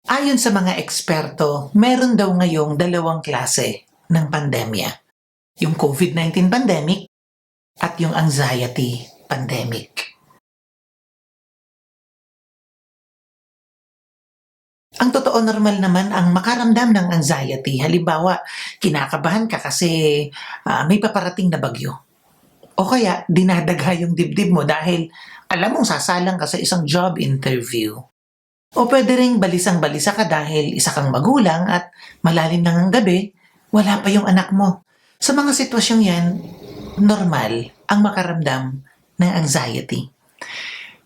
Ayon sa mga eksperto, meron daw ngayong dalawang klase ng pandemya. Yung COVID-19 pandemic at yung anxiety pandemic. Ang totoo, normal naman ang makaramdam ng anxiety. Halimbawa, kinakabahan ka kasi may paparating na bagyo. O kaya dinadagha yung dibdib mo dahil alam mong sasalang ka sa isang job interview. O pwede ring balisang-balisa ka dahil isa kang magulang at malalim na ang gabi, wala pa yung anak mo. Sa mga sitwasyong yan, normal ang makaramdam ng anxiety.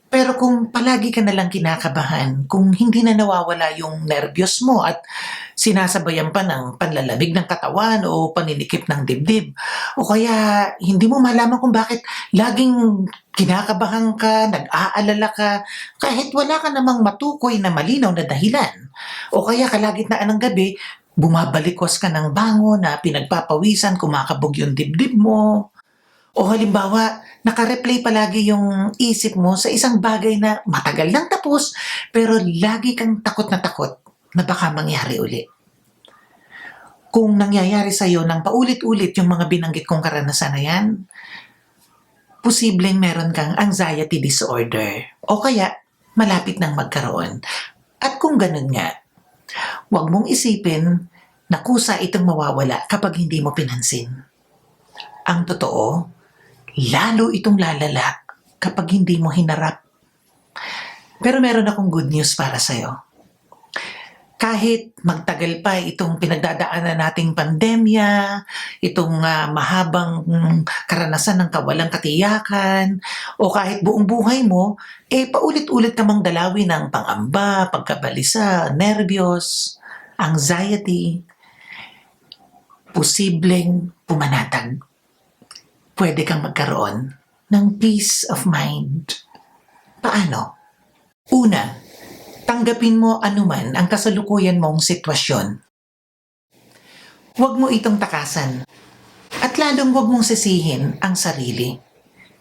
Pero kung palagi ka nalang kinakabahan, kung hindi na nawawala yung nervyos mo at sinasabayan pa ng panlalamig ng katawan o paninikip ng dibdib, o kaya hindi mo malaman kung bakit laging kinakabahan ka, nag-aalala ka, kahit wala ka namang matukoy na malinaw na dahilan. O kaya kalagitnaan ng gabi, bumabalikwas ka ng bango na pinagpapawisan, kumakabog yung dibdib mo. O halimbawa, naka-replay palagi yung isip mo sa isang bagay na matagal nang tapos, pero lagi kang takot na baka mangyari uli. Kung nangyayari sa'yo ng paulit-ulit yung mga binanggit kong karanasan na yan, posibleng meron kang anxiety disorder o kaya malapit nang magkaroon. At kung ganun nga, huwag mong isipin na kusa itong mawawala kapag hindi mo pinansin. Ang totoo, lalo itong lalala kapag hindi mo hinarap. Pero meron akong good news para sa'yo. Kahit magtagal pa itong pinagdadaanan nating pandemya, itong mahabang karanasan ng kawalang katiyakan, o kahit buong buhay mo, paulit-ulit ka mang dalawin ng pangamba, pagkabalisa, nervyos, anxiety, posibleng pumanatag. Pwede kang magkaroon ng peace of mind. Paano? Una, tanggapin mo anuman ang kasalukuyan mong sitwasyon. Huwag mo itong takasan at lalong huwag mong sisihin ang sarili.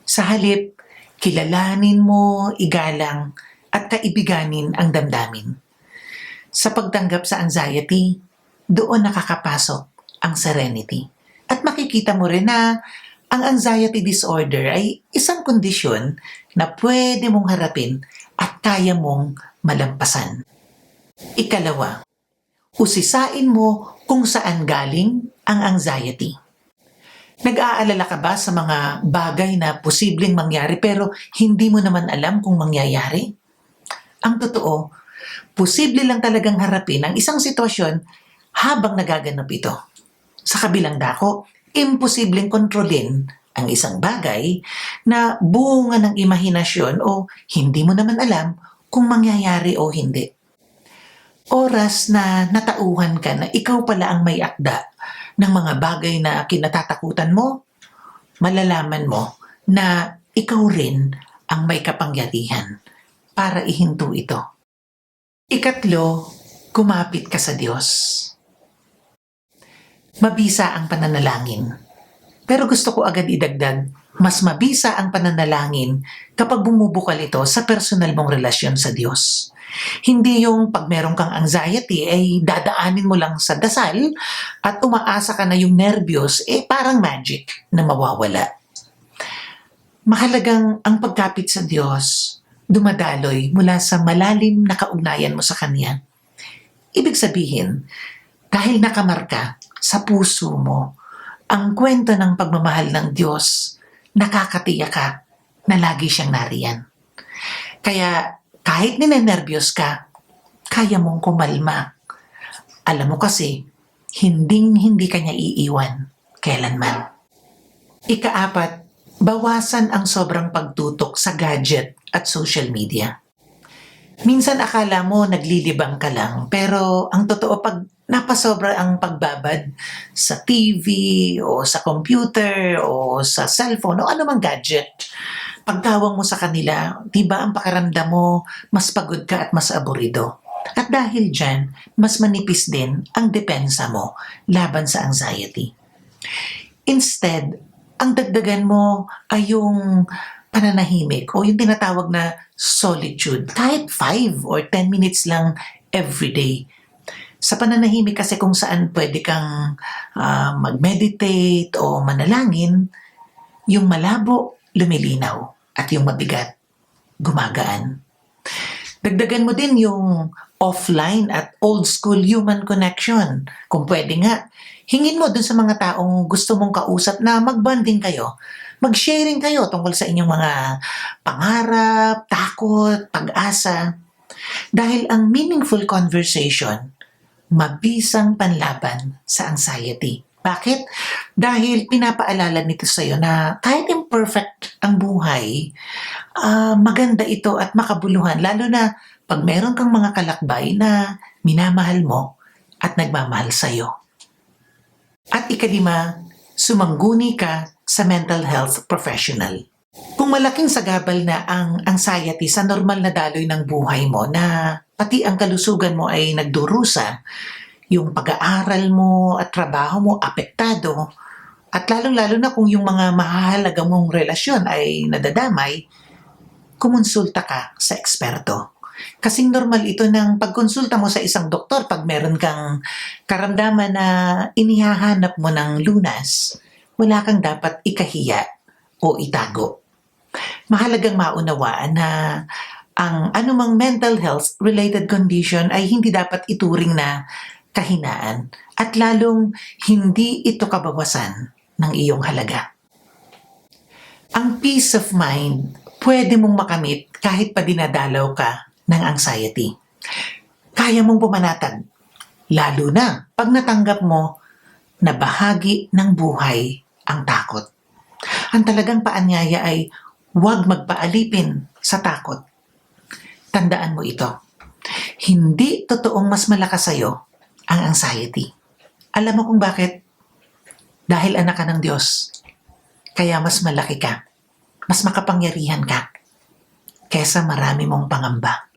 Sa halip, kilalanin mo, igalang at kaibiganin ang damdamin. Sa pagtanggap sa anxiety, doon nakakapasok ang serenity. At makikita mo rin na ang anxiety disorder ay isang kondisyon na pwede mong harapin at kaya mong malampasan. Ikalawa, usisain mo kung saan galing ang anxiety. Nag-aalala ka ba sa mga bagay na posibleng mangyari pero hindi mo naman alam kung mangyayari? Ang totoo, posible lang talagang harapin ang isang sitwasyon habang nagaganap ito. Sa kabilang dako, imposibleng kontrolin ang isang bagay na bunga ng imahinasyon o hindi mo naman alam kung mangyayari o hindi. Oras na natauhan ka na ikaw pala ang may akda ng mga bagay na kinatatakutan mo, malalaman mo na ikaw rin ang may kapangyarihan para ihinto ito. Ikatlo, kumapit ka sa Diyos. Mabisa ang pananalangin. Pero gusto ko agad idagdag, mas mabisa ang pananalangin kapag bumubukal ito sa personal mong relasyon sa Diyos. Hindi yung pag meron kang anxiety ay dadaanin mo lang sa dasal at umaasa ka na yung nervyos parang magic na mawawala. Mahalagang ang pagkapit sa Diyos dumadaloy mula sa malalim na kaugnayan mo sa Kanya. Ibig sabihin, dahil nakamarka sa puso mo ang kwento ng pagmamahal ng Diyos, nakakatiyak ka na lagi siyang nariyan. Kaya kahit ninenervyos ka, kaya mong kumalma. Alam mo kasi, hindi ka niya iiwan kailanman. Ikaapat, bawasan ang sobrang pagtutok sa gadget at social media. Minsan akala mo naglilibang ka lang, pero ang totoo pag napasobra ang pagbabad sa TV o sa computer o sa cellphone o anumang gadget, pagtawag mo sa kanila, di ba ang pakiramdam mo mas pagod ka at mas aburido? At dahil dyan, mas manipis din ang depensa mo laban sa anxiety. Instead, ang dagdagan mo ay yung pananahimik o yung tinatawag na solitude. Kahit 5 or 10 minutes lang everyday. Sa pananahimik kasi kung saan pwede kang mag-meditate o manalangin, yung malabo, lumilinaw at yung mabigat, gumagaan. Dagdagan mo din yung offline at old school human connection. Kung pwede nga, hingin mo dun sa mga taong gusto mong kausap na mag-bonding kayo. Mag-sharing kayo tungkol sa inyong mga pangarap, takot, pag-asa. Dahil ang meaningful conversation, mabisang panlaban sa anxiety. Bakit? Dahil pinapaalala nito sa'yo na kahit imperfect ang buhay, maganda ito at makabuluhan. Lalo na pag meron kang mga kalakbay na minamahal mo at nagmamahal sa'yo. At ikalima, sumangguni ka sa mental health professional. Kung malaking sagabal na ang anxiety sa normal na daloy ng buhay mo na pati ang kalusugan mo ay nagdurusa, yung pag-aaral mo at trabaho mo apektado, at lalong-lalo na kung yung mga mahahalaga mong relasyon ay nadadamay, kumonsulta ka sa eksperto. Kasing normal ito ng pagkonsulta mo sa isang doktor pag meron kang karamdaman na inihahanap mo ng lunas, wala kang dapat ikahiya o itago. Mahalagang maunawaan na ang anumang mental health related condition ay hindi dapat ituring na kahinaan at lalong hindi ito kabawasan ng iyong halaga. Ang peace of mind pwede mong makamit kahit pa dinadalaw ka ng anxiety. Kaya mong pumanatag, lalo na pag natanggap mo na bahagi ng buhay ang takot. Ang talagang paanyaya ay huwag magpaalipin sa takot. Tandaan mo ito. Hindi totoong mas malakas sa'yo ang anxiety. Alam mo kung bakit? Dahil anak ka ng Diyos. Kaya mas malaki ka. Mas makapangyarihan ka. Kesa marami mong pangamba.